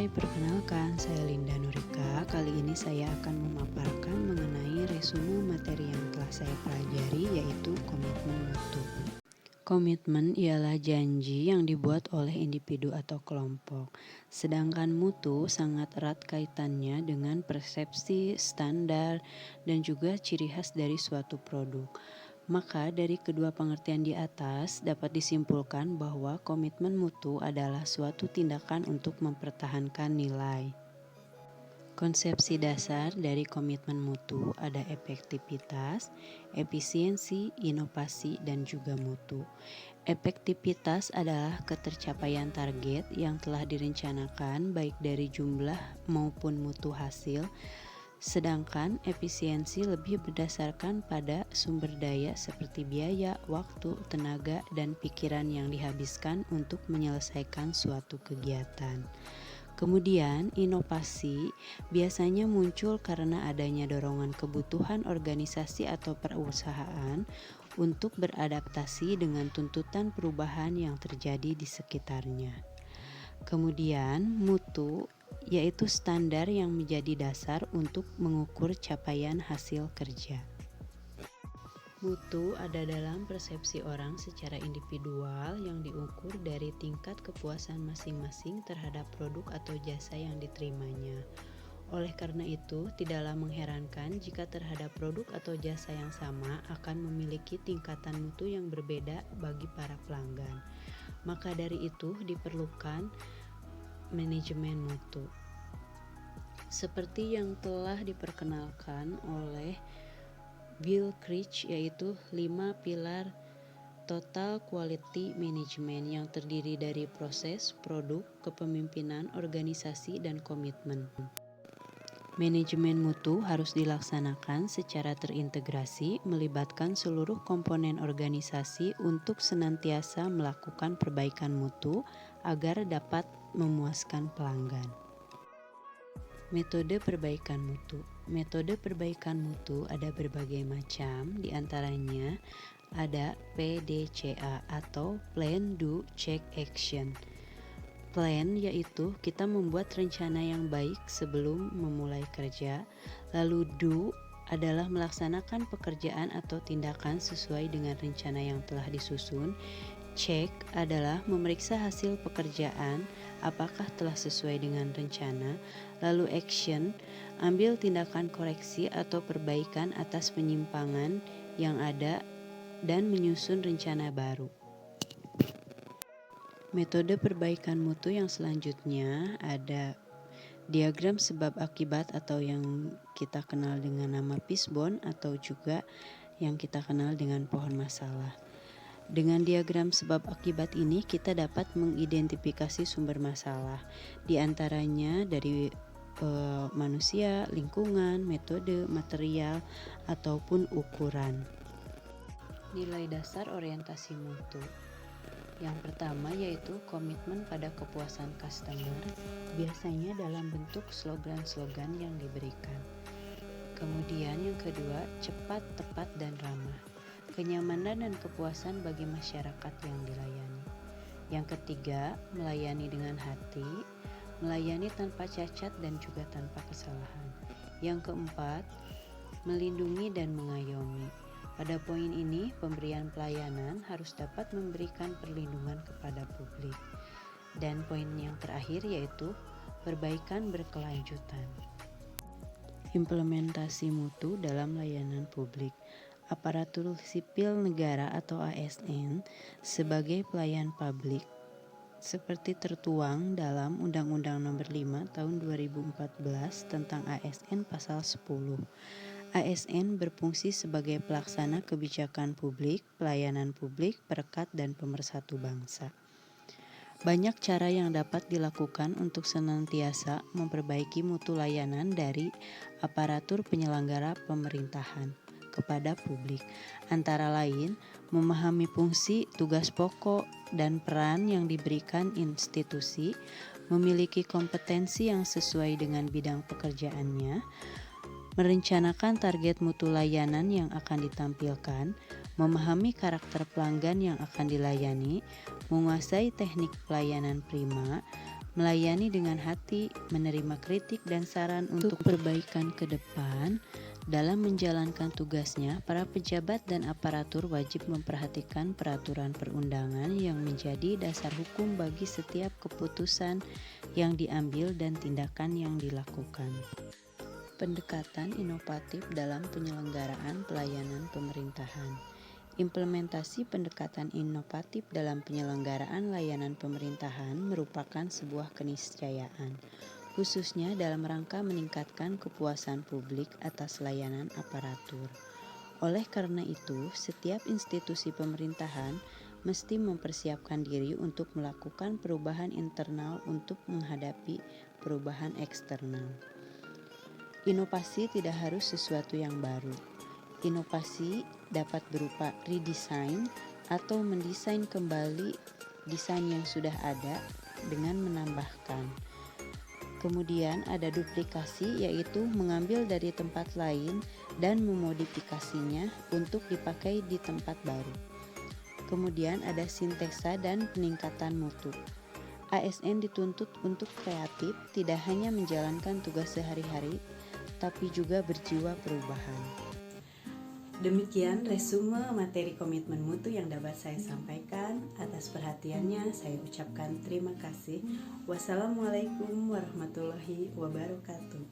Hai, perkenalkan saya Linda Nurika. Kali ini saya akan memaparkan mengenai resume materi yang telah saya pelajari, yaitu komitmen mutu. Komitmen ialah janji yang dibuat oleh individu atau kelompok. Sedangkan mutu sangat erat kaitannya dengan persepsi, standar, dan juga ciri khas dari suatu produk. Maka dari kedua pengertian di atas dapat disimpulkan bahwa komitmen mutu adalah suatu tindakan untuk mempertahankan nilai. Konsepsi dasar dari komitmen mutu ada efektivitas, efisiensi, inovasi, dan juga mutu. Efektivitas adalah ketercapaian target yang telah direncanakan baik dari jumlah maupun mutu hasil. Sedangkan efisiensi lebih berdasarkan pada sumber daya seperti biaya, waktu, tenaga, dan pikiran yang dihabiskan untuk menyelesaikan suatu kegiatan. Kemudian, inovasi biasanya muncul karena adanya dorongan kebutuhan organisasi atau perusahaan untuk beradaptasi dengan tuntutan perubahan yang terjadi di sekitarnya. Kemudian, mutu yaitu standar yang menjadi dasar untuk mengukur capaian hasil kerja. Mutu ada dalam persepsi orang secara individual yang diukur dari tingkat kepuasan masing-masing terhadap produk atau jasa yang diterimanya. Oleh karena itu, tidaklah mengherankan jika terhadap produk atau jasa yang sama akan memiliki tingkatan mutu yang berbeda bagi para pelanggan. Maka dari itu diperlukan manajemen mutu. Seperti yang telah diperkenalkan oleh Bill Critch, yaitu 5 pilar Total Quality Management yang terdiri dari proses, produk, kepemimpinan, organisasi, dan komitmen. Manajemen mutu harus dilaksanakan secara terintegrasi, melibatkan seluruh komponen organisasi untuk senantiasa melakukan perbaikan mutu agar dapat memuaskan pelanggan. Metode perbaikan mutu. Metode perbaikan mutu ada berbagai macam, diantaranya ada PDCA atau Plan, Do, Check, Action. Plan yaitu kita membuat rencana yang baik sebelum memulai kerja. Lalu do adalah melaksanakan pekerjaan atau tindakan sesuai dengan rencana yang telah disusun. Check adalah memeriksa hasil pekerjaan apakah telah sesuai dengan rencana. Lalu action, ambil tindakan koreksi atau perbaikan atas penyimpangan yang ada dan menyusun rencana baru. Metode perbaikan mutu yang selanjutnya ada diagram sebab akibat atau yang kita kenal dengan nama fishbone atau juga yang kita kenal dengan pohon masalah. Dengan diagram sebab akibat ini kita dapat mengidentifikasi sumber masalah, di antaranya dari manusia, lingkungan, metode, material, ataupun ukuran. Nilai dasar orientasi mutu. Yang pertama yaitu komitmen pada kepuasan customer, biasanya dalam bentuk slogan-slogan yang diberikan. Kemudian yang kedua, cepat, tepat, dan ramah. Kenyamanan dan kepuasan bagi masyarakat yang dilayani. Yang ketiga, melayani dengan hati, melayani tanpa cacat dan juga tanpa kesalahan. Yang keempat, melindungi dan mengayomi. Pada poin ini, pemberian pelayanan harus dapat memberikan perlindungan kepada publik. Dan poin yang terakhir yaitu perbaikan berkelanjutan. Implementasi mutu dalam layanan publik. Aparatur sipil negara atau ASN sebagai pelayan publik seperti tertuang dalam Undang-Undang Nomor 5 Tahun 2014 tentang ASN Pasal 10. ASN berfungsi sebagai pelaksana kebijakan publik, pelayanan publik, perekat, dan pemersatu bangsa. Banyak cara yang dapat dilakukan untuk senantiasa memperbaiki mutu layanan dari aparatur penyelenggara pemerintahan kepada publik, antara lain memahami fungsi, tugas pokok, dan peran yang diberikan institusi, memiliki kompetensi yang sesuai dengan bidang pekerjaannya, merencanakan target mutu layanan yang akan ditampilkan, memahami karakter pelanggan yang akan dilayani, menguasai teknik pelayanan prima, melayani dengan hati, menerima kritik dan saran untuk perbaikan ke depan. Dalam menjalankan tugasnya, para pejabat dan aparatur wajib memperhatikan peraturan perundangan yang menjadi dasar hukum bagi setiap keputusan yang diambil dan tindakan yang dilakukan. Pendekatan inovatif dalam penyelenggaraan pelayanan pemerintahan. Implementasi pendekatan inovatif dalam penyelenggaraan layanan pemerintahan merupakan sebuah keniscayaan, khususnya dalam rangka meningkatkan kepuasan publik atas layanan aparatur. Oleh karena itu, setiap institusi pemerintahan mesti mempersiapkan diri untuk melakukan perubahan internal untuk menghadapi perubahan eksternal. Inovasi tidak harus sesuatu yang baru. Inovasi dapat berupa redesign atau mendesain kembali desain yang sudah ada dengan menambahkan. Kemudian ada duplikasi, yaitu mengambil dari tempat lain dan memodifikasinya untuk dipakai di tempat baru. Kemudian ada sinteksa dan peningkatan mutu. ASN dituntut untuk kreatif, tidak hanya menjalankan tugas sehari-hari, tapi juga berjiwa perubahan. Demikian resume materi komitmen mutu yang dapat saya sampaikan. Atas perhatiannya saya ucapkan terima kasih. Wassalamualaikum warahmatullahi wabarakatuh.